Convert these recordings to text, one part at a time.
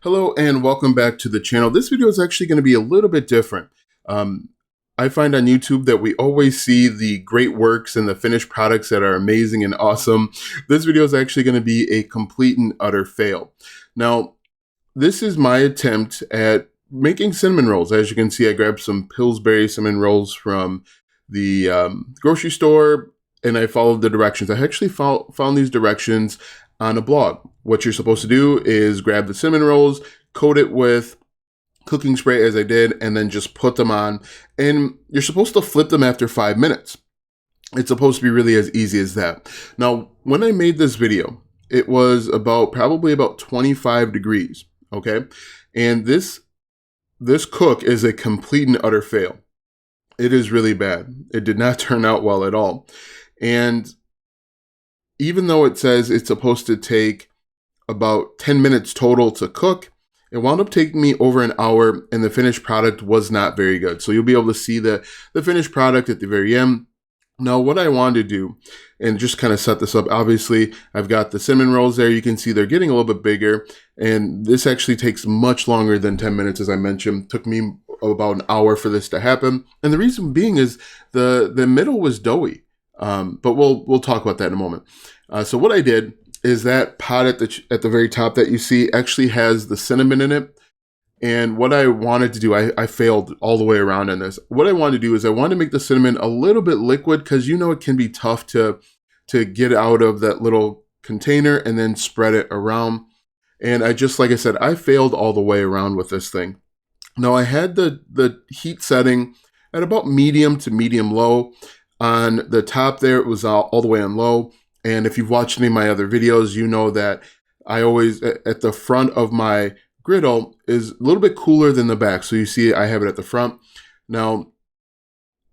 Hello and welcome back to the channel. This video is actually going to be a little bit different. I find on YouTube that we always see the great works and the finished products that are amazing and awesome. This video is actually going to be a complete and utter fail. Now, this is my attempt at making cinnamon rolls. As you can see, I grabbed some Pillsbury cinnamon rolls from the grocery store and I followed the directions. I actually found these directions on a blog. What you're supposed to do is grab the cinnamon rolls, coat it with cooking spray as I did, and then just put them on. And you're supposed to flip them after 5 minutes. It's supposed to be really as easy as that. Now, when I made this video, it was probably about 25 degrees, okay? And this cook is a complete and utter fail. It is really bad. It did not turn out well at all. And even though it says it's supposed to take about 10 minutes total to cook, it wound up taking me over an hour and the finished product was not very good. So you'll be able to see the finished product at the very end. Now, what I wanted to do, and just kind of set this up, obviously, I've got the cinnamon rolls there. You can see they're getting a little bit bigger, and this actually takes much longer than 10 minutes, as I mentioned. It took me about an hour for this to happen. And the reason being is the middle was doughy. But we'll talk about that in a moment. So what I did is that pot at the very top that you see actually has the cinnamon in it. And what I wanted to do, I failed all the way around on this. What I wanted to do is I wanted to make the cinnamon a little bit liquid because you know it can be tough to get out of that little container and then spread it around. And like I said, I failed all the way around with this thing. Now I had the heat setting at about medium to medium low. On the top there, it was all the way on low. And if you've watched any of my other videos, you know that I always, at the front of my griddle is a little bit cooler than the back. So you see I have it at the front. Now,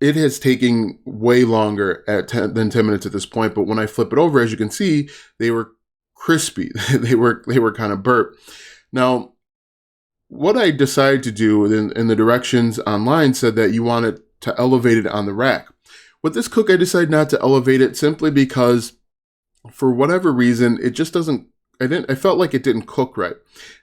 it has taken way longer than 10 minutes at this point. But when I flip it over, as you can see, they were crispy. they were kind of burnt. Now, what I decided to do in the directions online said that you want it to elevate it on the rack. With this cook, I decided not to elevate it simply because for whatever reason, it just doesn't, I felt like it didn't cook right.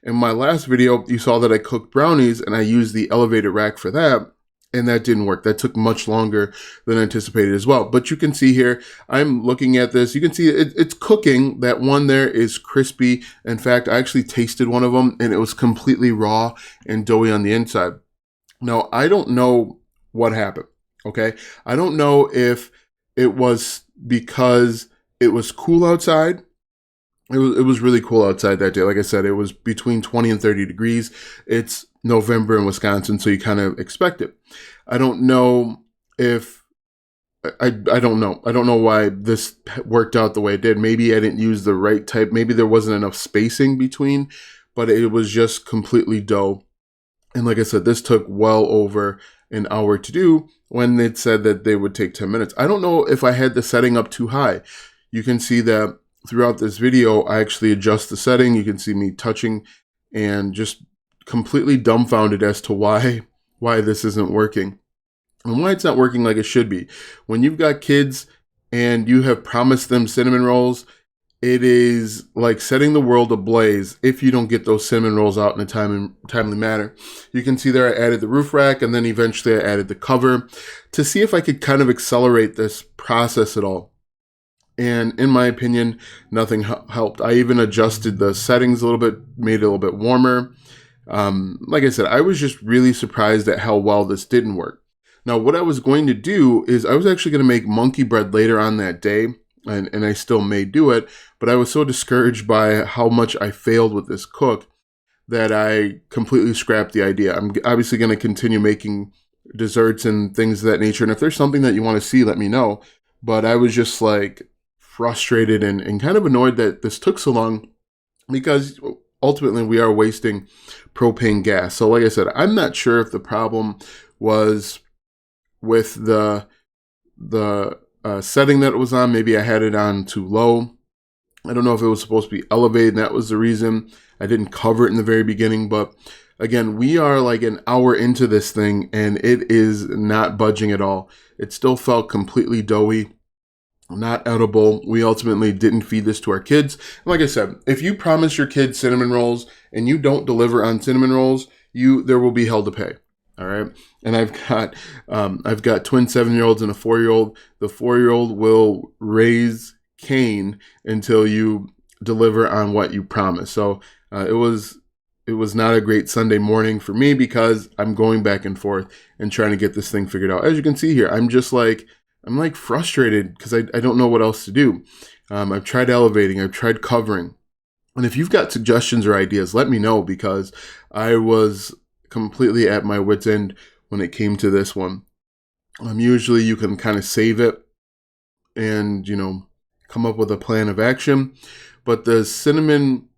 In my last video, you saw that I cooked brownies and I used the elevated rack for that, and that didn't work. That took much longer than anticipated as well. But you can see here, I'm looking at this. You can see it's cooking. That one there is crispy. In fact, I actually tasted one of them and it was completely raw and doughy on the inside. Now, I don't know what happened. Okay, I don't know if it was because it was cool outside. It was really cool outside that day. Like I said, it was between 20 and 30 degrees. It's November in Wisconsin, so you kind of expect it. I don't know if I don't know. I don't know why this worked out the way it did. Maybe I didn't use the right type. Maybe there wasn't enough spacing between, but it was just completely dough. And like I said, this took well over an hour to do when it said that they would take 10 minutes. I don't know if I had the setting up too high. You can see that throughout this video, I actually adjust the setting. You can see me touching and just completely dumbfounded as to why this isn't working and why it's not working like it should be. When you've got kids and you have promised them cinnamon rolls, it is like setting the world ablaze if you don't get those cinnamon rolls out in a timely manner. You can see there I added the roof rack and then eventually I added the cover to see if I could kind of accelerate this process at all. And in my opinion, nothing helped. I even adjusted the settings a little bit, made it a little bit warmer. Like I said, I was just really surprised at how well this didn't work. Now, what I was going to do is I was actually going to make monkey bread later on that day. And I still may do it, but I was so discouraged by how much I failed with this cook that I completely scrapped the idea. I'm obviously going to continue making desserts and things of that nature. And if there's something that you want to see, let me know. But I was just like frustrated and kind of annoyed that this took so long because ultimately we are wasting propane gas. So like I said, I'm not sure if the problem was with the setting that it was on. Maybe I had it on too low. I don't know if it was supposed to be elevated and that was the reason. I didn't cover it in the very beginning, but again, we are like an hour into this thing and it is not budging at all. It still felt completely doughy. not edible. We ultimately didn't feed this to our kids. And like I said, if you promise your kids cinnamon rolls and you don't deliver on cinnamon rolls, there will be hell to pay. All right. And I've got twin 7-year-olds and a 4-year-old. The 4-year-old will raise Cain until you deliver on what you promise. So it was not a great Sunday morning for me because I'm going back and forth and trying to get this thing figured out. As you can see here, I'm frustrated because I don't know what else to do. I've tried elevating, I've tried covering. And if you've got suggestions or ideas, let me know, because I was completely at my wit's end when it came to this one. Usually you can kind of save it and, come up with a plan of action. But the cinnamon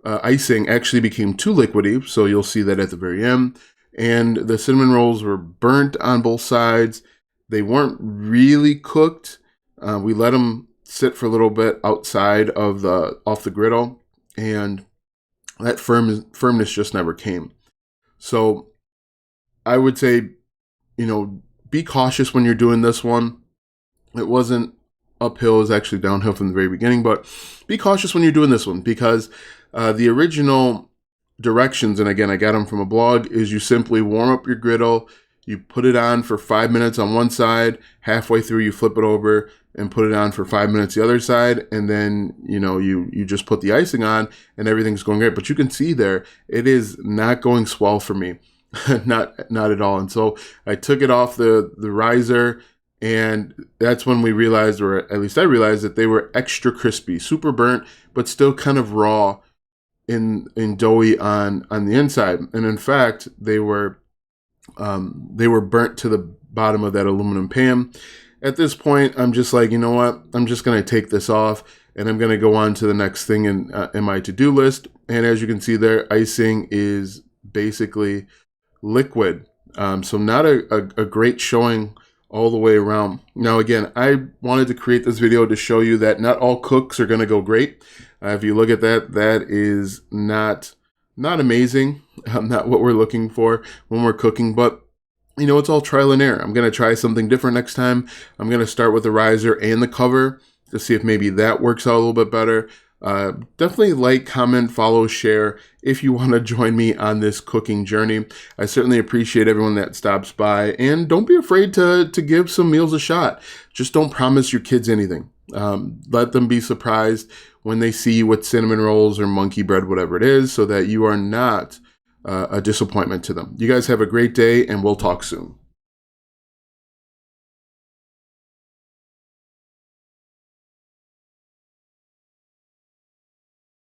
icing actually became too liquidy, so you'll see that at the very end. And the cinnamon rolls were burnt on both sides. They weren't really cooked. We let them sit for a little bit outside off the griddle, and that firmness just never came. So I would say, be cautious when you're doing this one. It wasn't uphill, it was actually downhill from the very beginning, but be cautious when you're doing this one, because the original directions, and again, I got them from a blog, is you simply warm up your griddle, you put it on for 5 minutes on one side, halfway through you flip it over and put it on for 5 minutes the other side, and then, you just put the icing on and everything's going great. But you can see there, it is not going swell for me. not at all. And so I took it off the riser, and that's when we realized, or at least I realized, that they were extra crispy, super burnt, but still kind of raw in doughy on the inside. And in fact, they were burnt to the bottom of that aluminum pan. At this point, I'm just like, you know what? I'm just going to take this off, and I'm going to go on to the next thing in my to-do list. And as you can see there, icing is basically liquid. So not a great showing all the way around. Now, again, I wanted to create this video to show you that not all cooks are going to go great. If you look at that is not amazing. Not what we're looking for when we're cooking, but it's all trial and error. I'm going to try something different next time. I'm going to start with the riser and the cover to see if maybe that works out a little bit better. Definitely like, comment, follow, share if you want to join me on this cooking journey. I certainly appreciate everyone that stops by, and don't be afraid to give some meals a shot. Just don't promise your kids anything. Let them be surprised when they see you with cinnamon rolls or monkey bread, whatever it is, so that you are not a disappointment to them. You guys have a great day, and we'll talk soon.